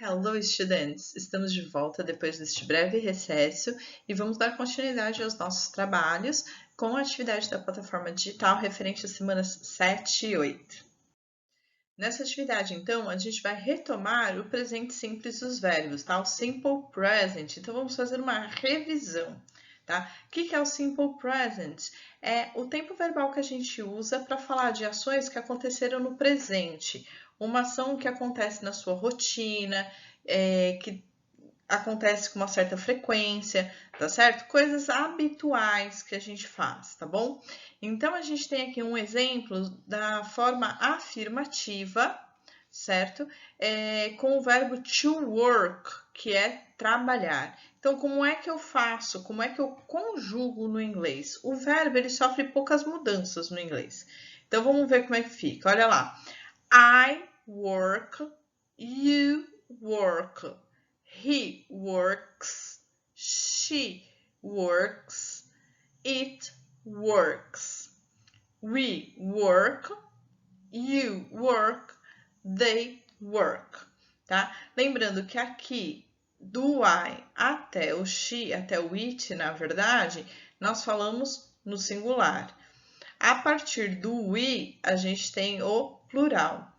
Hello, estudantes! Estamos de volta depois deste breve recesso e vamos dar continuidade aos nossos trabalhos com a atividade da plataforma digital referente às semanas 7 e 8. Nessa atividade, então, a gente vai retomar o presente simples dos verbos, tá? O simple present. Então, vamos fazer uma revisão, tá? O que é o simple present? É o tempo verbal que a gente usa para falar de ações que aconteceram no presente. Uma ação que acontece na sua rotina, que acontece com uma certa frequência, tá certo? Coisas habituais que a gente faz, tá bom? Então, a gente tem aqui um exemplo da forma afirmativa, certo? Com o verbo to work, que é trabalhar. Então, como é que eu faço? Como é que eu conjugo no inglês? O verbo, ele sofre poucas mudanças no inglês. Então, vamos ver como é que fica. Olha lá. I work, you work. He works, she works, it works. We work, you work, they work, tá? Lembrando que aqui do I até o she, até o it, na verdade, nós falamos no singular. A partir do we, a gente tem o plural,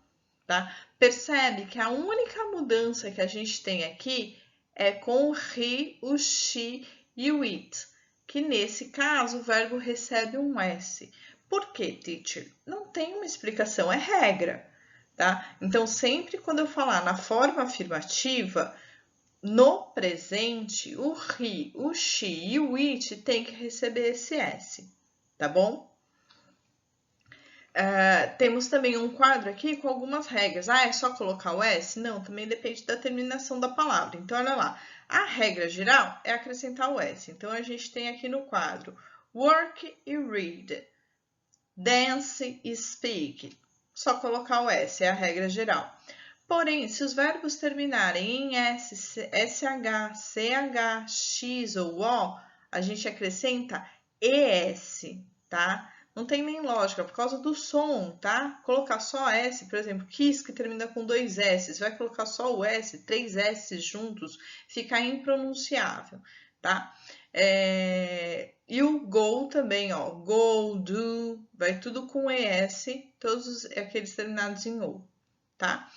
tá? Percebe que a única mudança que a gente tem aqui é com o he, o she e o it, que nesse caso o verbo recebe um S. Por quê, teacher? Não tem uma explicação, é regra, tá? Então, sempre quando eu falar na forma afirmativa, no presente, o he, o she e o it tem que receber esse S, tá bom? Temos também um quadro aqui com algumas regras. É só colocar o S? Não, também depende da terminação da palavra. Então, olha lá. A regra geral é acrescentar o S. Então, a gente tem aqui no quadro work e read, dance e speak. Só colocar o S, é a regra geral. Porém, se os verbos terminarem em S, SH, CH, X ou O, a gente acrescenta ES, tá? Não tem nem lógica, por causa do som, tá? Colocar só S, por exemplo, kiss, que termina com 2 S, vai colocar só o S, 3 S juntos, fica impronunciável, tá? E o go também, ó, go, do, vai tudo com ES, todos aqueles terminados em O, tá?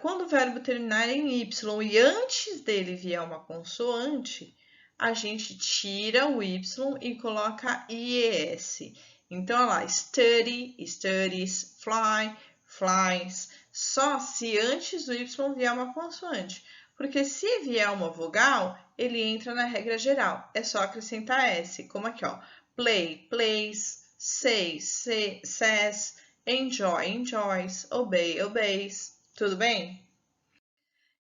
Quando o verbo terminar em Y e antes dele vier uma consoante, a gente tira o Y e coloca IES. Então, olha lá, study, studies, fly, flies, só se antes do Y vier uma consoante. Porque se vier uma vogal, ele entra na regra geral. É só acrescentar S, como aqui, ó. Play, plays, say, says, enjoy, enjoys, obey, obeys. Tudo bem?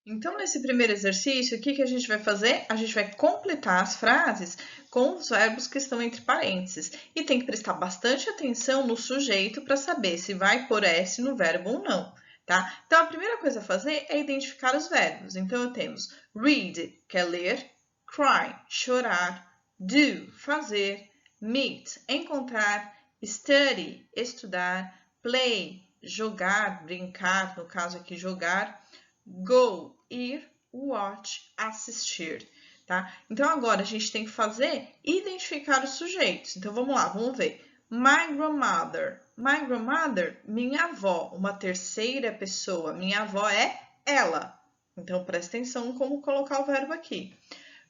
Então, nesse primeiro exercício, o que a gente vai fazer? A gente vai completar as frases com os verbos que estão entre parênteses. E tem que prestar bastante atenção no sujeito para saber se vai pôr S no verbo ou não, tá? Então, a primeira coisa a fazer é identificar os verbos. Então, temos read, que é ler, cry, chorar, do, fazer, meet, encontrar, study, estudar, play, jogar, brincar, no caso aqui jogar, go, ir, watch, assistir, tá? Então, agora a gente tem que fazer identificar os sujeitos. Então, vamos lá, vamos ver. My grandmother. My grandmother, minha avó, uma terceira pessoa. Minha avó é ela. Então, presta atenção como colocar o verbo aqui.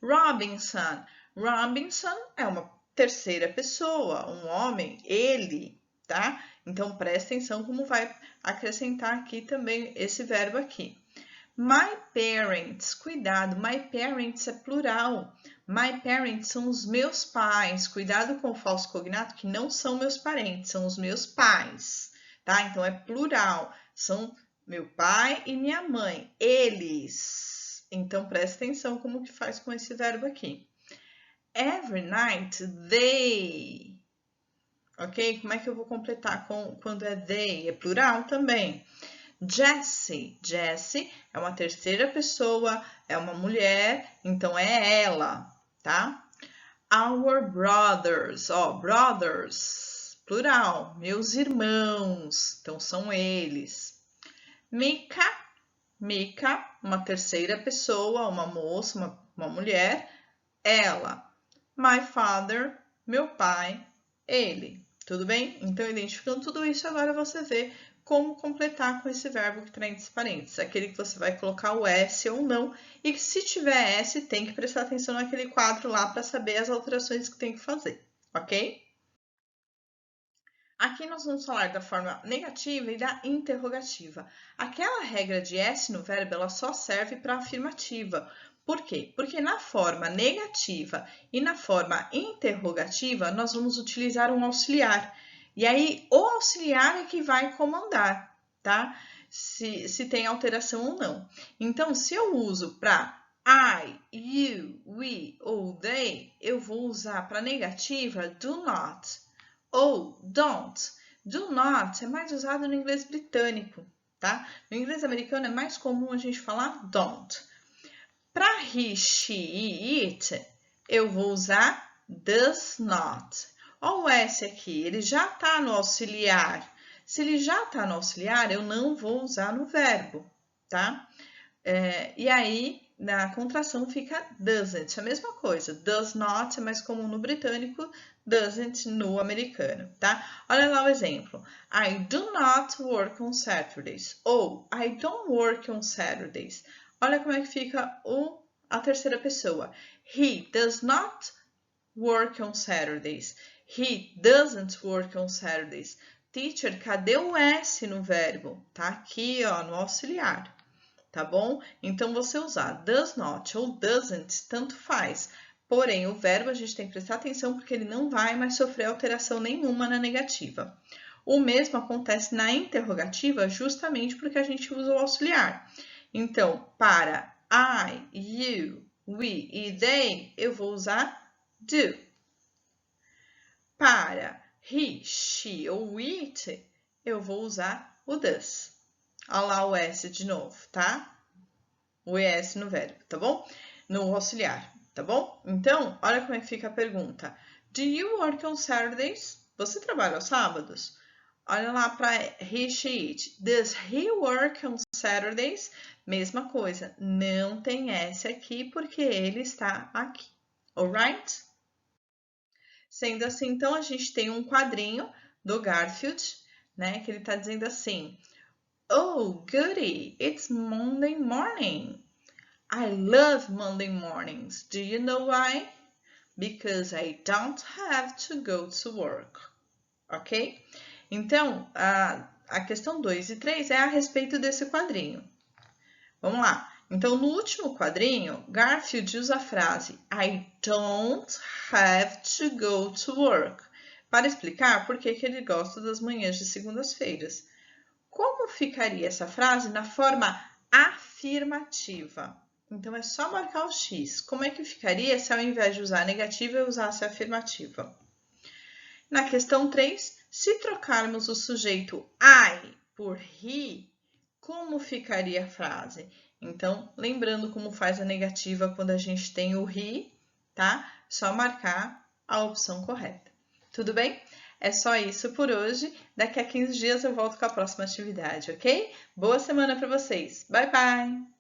Robinson. Robinson é uma terceira pessoa, um homem, ele, tá? Então, presta atenção como vai acrescentar aqui também esse verbo aqui. My parents, cuidado, my parents é plural. My parents são os meus pais. Cuidado com o falso cognato, que não são meus parentes, são os meus pais, tá? Então, é plural. São meu pai e minha mãe. Eles. Então, presta atenção como que faz com esse verbo aqui. Every night, they. Ok? Como é que eu vou completar quando é they? É plural também. Jessie. Jessie é uma terceira pessoa, é uma mulher, então é ela, tá? Our brothers, ó, brothers, plural, meus irmãos, então são eles. Mika, Mika, uma terceira pessoa, uma moça, uma mulher, ela. My father, meu pai, ele. Tudo bem? Então, identificando tudo isso, agora você vê como completar com esse verbo que está entre parênteses. Aquele que você vai colocar o S ou não. E que se tiver S, tem que prestar atenção naquele quadro lá para saber as alterações que tem que fazer. Ok? Aqui nós vamos falar da forma negativa e da interrogativa. Aquela regra de S no verbo, ela só serve para afirmativa. Por quê? Porque na forma negativa e na forma interrogativa, nós vamos utilizar um auxiliar. E aí, o auxiliar é que vai comandar, tá? Se tem alteração ou não. Então, se eu uso para I, you, we ou they, eu vou usar para negativa do not ou don't. Do not é mais usado no inglês britânico, tá? No inglês americano é mais comum a gente falar don't. Para he, she, it, eu vou usar does not. Olha o S aqui, ele já está no auxiliar. Se ele já está no auxiliar, eu não vou usar no verbo, tá? E aí, na contração fica doesn't, a mesma coisa. Does not é mais comum no britânico, doesn't no americano, tá? Olha lá o exemplo. I do not work on Saturdays. Ou I don't work on Saturdays. Olha como é que fica a terceira pessoa. He does not work on Saturdays. He doesn't work on Saturdays. Teacher, cadê o S no verbo? Tá aqui, ó, no auxiliar. Tá bom? Então, você usar does not ou doesn't, tanto faz. Porém, o verbo a gente tem que prestar atenção porque ele não vai mais sofrer alteração nenhuma na negativa. O mesmo acontece na interrogativa justamente porque a gente usa o auxiliar. Então, para I, you, we e they, eu vou usar do. Para he, she ou it, eu vou usar o does. Olha lá o S de novo, tá? O ES no verbo, tá bom? No auxiliar, tá bom? Então, olha como é que fica a pergunta. Do you work on Saturdays? Você trabalha aos sábados? Olha lá para he, she, it. Does he work on Saturdays? Mesma coisa, não tem S aqui porque ele está aqui, alright? Sendo assim, então, a gente tem um quadrinho do Garfield, né? Que ele está dizendo assim... Oh, goody, it's Monday morning. I love Monday mornings. Do you know why? Because I don't have to go to work. Ok? Então, a questão 2 e 3 é a respeito desse quadrinho. Vamos lá. Então, no último quadrinho, Garfield usa a frase I don't have to go to work para explicar por que ele gosta das manhãs de segundas-feiras. Como ficaria essa frase na forma afirmativa? Então, é só marcar o X. Como é que ficaria se ao invés de usar a negativa, eu usasse a afirmativa? Na questão 3, se trocarmos o sujeito I por he, como ficaria a frase? Então, lembrando como faz a negativa quando a gente tem o he, tá? Só marcar a opção correta. Tudo bem? É só isso por hoje. Daqui a 15 dias eu volto com a próxima atividade, ok? Boa semana para vocês. Bye, bye!